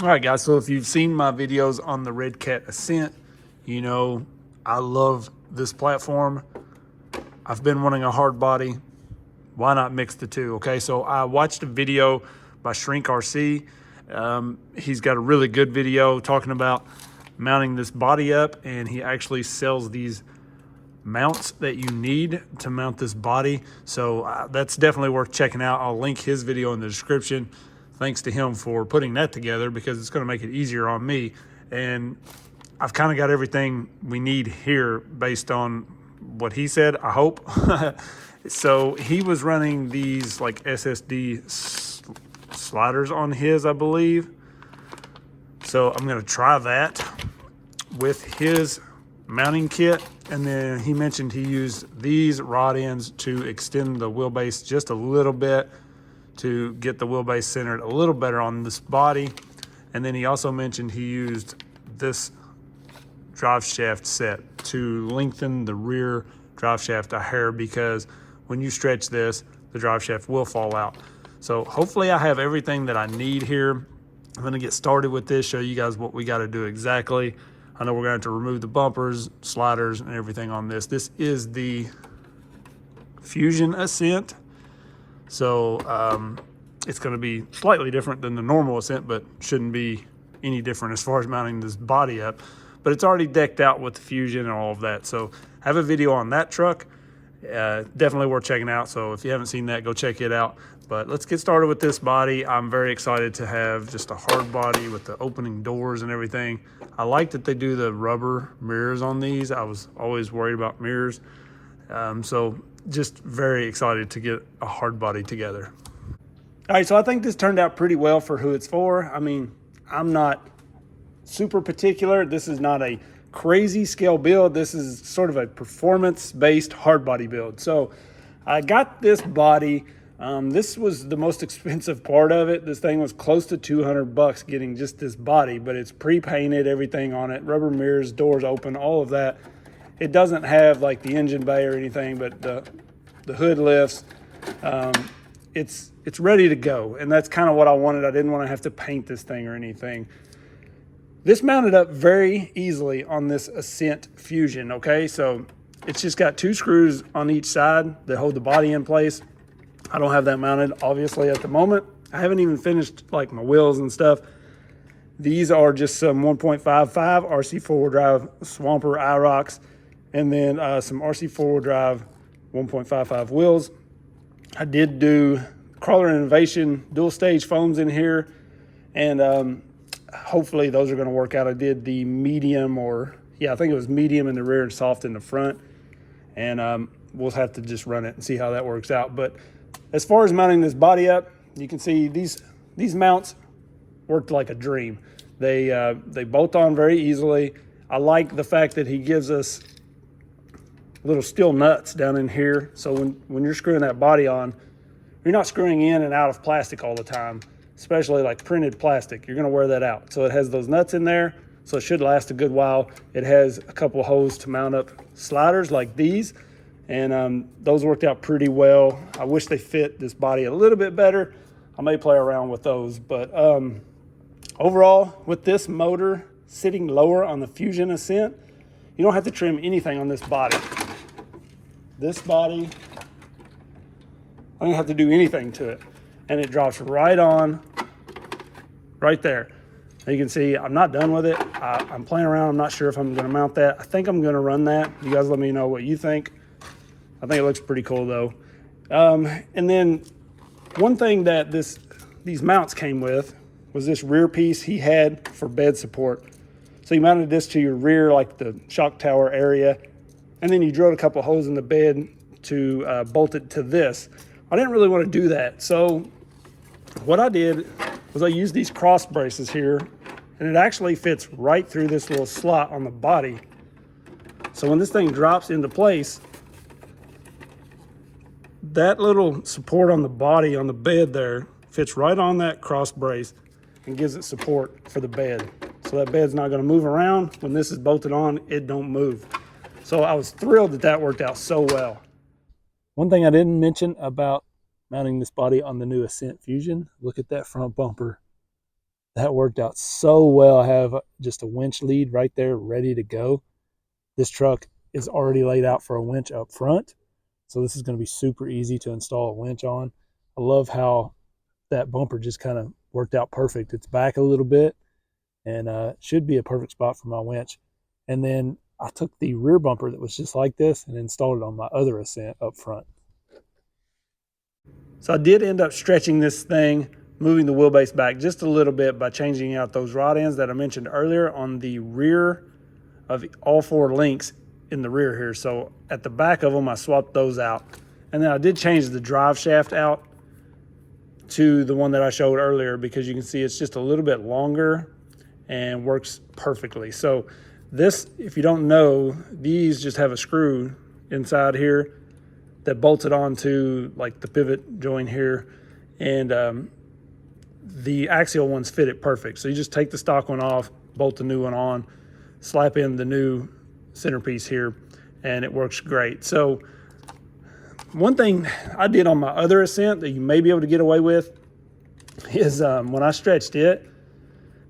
All right, guys, so if you've seen my videos on the Redcat Ascent, you know I love this platform. I've been wanting a hard body. Why not mix the two? Okay, so I watched a video by ShrinkRC. He's got a really good video talking about mounting this body up, and he actually sells these mounts that you need to mount this body. So that's definitely worth checking out. I'll link his video in the description. Thanks to him for putting that together, because it's going to make it easier on me. And I've kind of got everything we need here based on what he said, I hope. So he was running these like SSD sliders on his, I believe. So I'm going to try that with his mounting kit. And then he mentioned he used these rod ends to extend the wheelbase just a little bit, to get the wheelbase centered a little better on this body. And then he also mentioned he used this drive shaft set to lengthen the rear drive shaft a hair, because when you stretch this, the drive shaft will fall out. So hopefully I have everything that I need here. I'm gonna get started with this, show you guys what we gotta do exactly. I know we're gonna have to remove the bumpers, sliders, and everything on this. This is the Fusion Ascent. So it's going to be slightly different than the normal Ascent, but shouldn't be any different as far as mounting this body up. But it's already decked out with the Fusion and all of that. So I have a video on that truck. Definitely worth checking out. So if you haven't seen that, go check it out. But let's get started with this body. I'm very excited to have just a hard body with the opening doors and everything. I like that they do the rubber mirrors on these. I was always worried about mirrors. So just very excited to get a hard body together. All right, so I think this turned out pretty well for who it's for. I mean, I'm not super particular. This is not a crazy scale build. This is sort of a performance-based hard body build. So I got this body. This was the most expensive part of it. This thing was close to 200 bucks getting just this body, but it's pre-painted, everything on it, rubber mirrors, doors open, all of that. It doesn't have like the engine bay or anything, but the hood lifts. It's ready to go, and that's kind of what I wanted. I didn't want to have to paint this thing or anything. This mounted up very easily on this Ascent Fusion, okay? So it's just got 2 screws on each side that hold the body in place. I don't have that mounted, obviously, at the moment. I haven't even finished like my wheels and stuff. These are just some 1.55 RC4WD drive Swamper IROCs, and then some RC4WD drive 1.55 wheels. I did do Crawler Innovation dual stage foams in here, and hopefully those are going to work out. I did the medium, or yeah, I think it was medium in the rear and soft in the front, and we'll have to just run it and see how that works out. But as far as mounting this body up, you can see these mounts worked like a dream. They bolt on very easily. I like the fact that he gives us little steel nuts down in here, so when you're screwing that body on, you're not screwing in and out of plastic all the time, especially like printed plastic. You're going to wear that out. So it has those nuts in there, so it should last a good while. It has a couple of holes to mount up sliders like these, and those worked out pretty well. I wish they fit this body a little bit better. I may play around with those, but overall, with this motor sitting lower on the Fusion Ascent, you don't have to trim anything on this body. This body, I don't have to do anything to it, and it drops right on, right there. Now you can see I'm not done with it. I'm playing around. I'm not sure if I'm going to mount that. I think I'm going to run that. You guys let me know what you think. I think it looks pretty cool though. And then one thing that these mounts came with was this rear piece he had for bed support. So you mounted this to your rear, like the shock tower area, and then you drilled a couple holes in the bed to bolt it to this. I didn't really want to do that. So what I did was I used these cross braces here, and it actually fits right through this little slot on the body. So when this thing drops into place, that little support on the body, on the bed there, fits right on that cross brace and gives it support for the bed. So that bed's not going to move around. When this is bolted on, it don't move. So I was thrilled that that worked out so well. One thing I didn't mention about mounting this body on the new Ascent Fusion, look at that front bumper. That worked out so well. I have just a winch lead right there ready to go. This truck is already laid out for a winch up front, so this is going to be super easy to install a winch on. I love how that bumper just kind of worked out perfect. It's back a little bit, and should be a perfect spot for my winch. And then I took the rear bumper that was just like this and installed it on my other Ascent up front. So I did end up stretching this thing, moving the wheelbase back just a little bit by changing out those rod ends that I mentioned earlier on the rear of all four links in the rear here. So at the back of them, I swapped those out. And then I did change the drive shaft out to the one that I showed earlier, because you can see it's just a little bit longer and works perfectly. So this, if you don't know, these just have a screw inside here that bolted onto like the pivot joint here, and the axial ones fit it perfect. So you just take the stock one off, bolt the new one on, slap in the new centerpiece here, and it works great. So one thing I did on my other Ascent that you may be able to get away with is when I stretched it,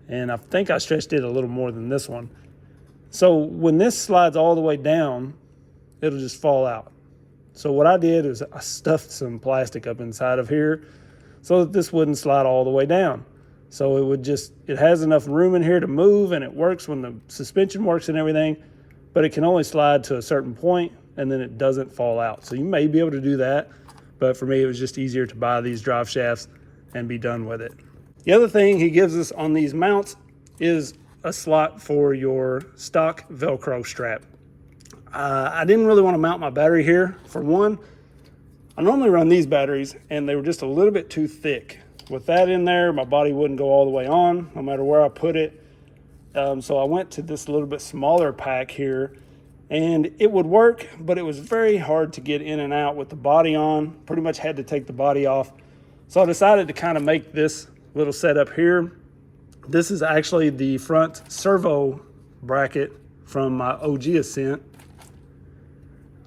and I think I stretched it a little more than this one. So when this slides all the way down, it'll just fall out. So what I did is I stuffed some plastic up inside of here so that this wouldn't slide all the way down. So it has enough room in here to move, and it works when the suspension works and everything, but it can only slide to a certain point and then it doesn't fall out. So you may be able to do that, but for me, it was just easier to buy these drive shafts and be done with it. The other thing he gives us on these mounts is a slot for your stock Velcro strap. I didn't really want to mount my battery here. For one, I normally run these batteries and they were just a little bit too thick. With that in there, my body wouldn't go all the way on, no matter where I put it. So I went to this little bit smaller pack here, and it would work, but it was very hard to get in and out with the body on. Pretty much had to take the body off. So I decided to kind of make this little setup here. This is actually the front servo bracket from my OG Ascent.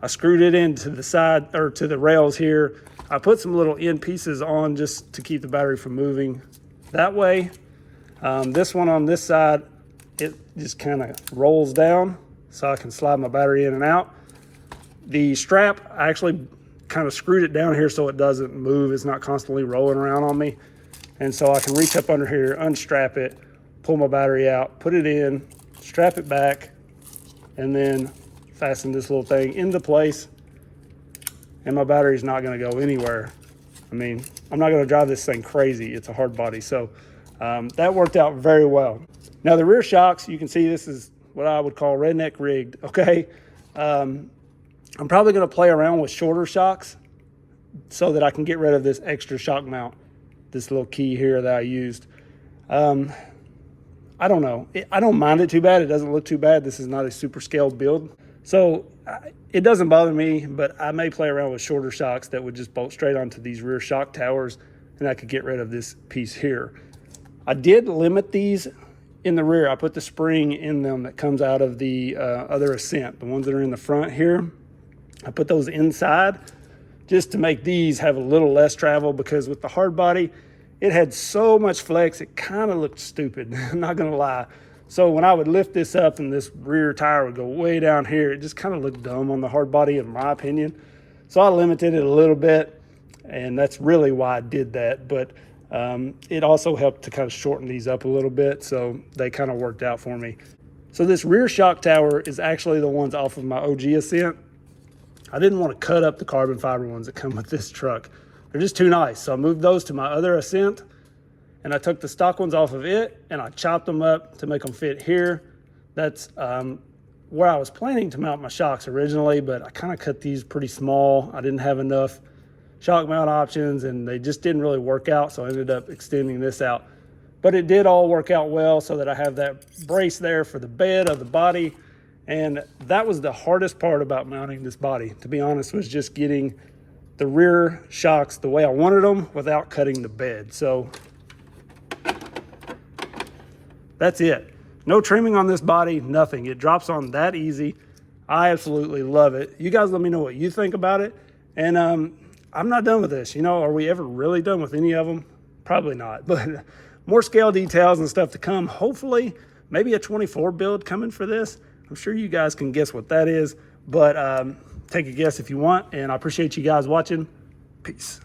I screwed it into the side, or to the rails here. I put some little end pieces on just to keep the battery from moving that way. This one on this side, it just kind of rolls down so I can slide my battery in and out. The strap, I actually kind of screwed it down here so it doesn't move. It's not constantly rolling around on me. And so I can reach up under here, unstrap it, pull my battery out, put it in, strap it back, and then fasten this little thing into place, and my battery's not going to go anywhere. I mean, I'm not going to drive this thing crazy. It's a hard body. So that worked out very well. Now the rear shocks, you can see this is what I would call redneck rigged. Okay. I'm probably going to play around with shorter shocks so that I can get rid of this extra shock mount, this little key here that I used. I don't know. I don't mind it too bad. It doesn't look too bad. This is not a super scaled build. So it doesn't bother me, but I may play around with shorter shocks that would just bolt straight onto these rear shock towers, and I could get rid of this piece here. I did limit these in the rear. I put the spring in them that comes out of the other Ascent, the ones that are in the front here. I put those inside just to make these have a little less travel, because with the hard body, it had so much flex, it kind of looked stupid, I'm not gonna lie. So when I would lift this up and this rear tire would go way down here, it just kind of looked dumb on the hard body in my opinion. So I limited it a little bit, and that's really why I did that. But it also helped to kind of shorten these up a little bit, so they kind of worked out for me. So this rear shock tower is actually the ones off of my OG Ascent. I didn't want to cut up the carbon fiber ones that come with this truck. They're just too nice. So I moved those to my other Ascent, and I took the stock ones off of it and I chopped them up to make them fit here. That's where I was planning to mount my shocks originally, but I kind of cut these pretty small. I didn't have enough shock mount options and they just didn't really work out, so I ended up extending this out. But it did all work out well, so that I have that brace there for the bed of the body. And that was the hardest part about mounting this body, to be honest, was just getting the rear shocks the way I wanted them without cutting the bed. So that's it. No trimming on this body, nothing. It drops on that easy. I absolutely love it. You guys let me know what you think about it. And I'm not done with this. You know, are we ever really done with any of them? Probably not. But more scale details and stuff to come. Hopefully, maybe a 24 build coming for this. I'm sure you guys can guess what that is, but take a guess if you want. And I appreciate you guys watching. Peace.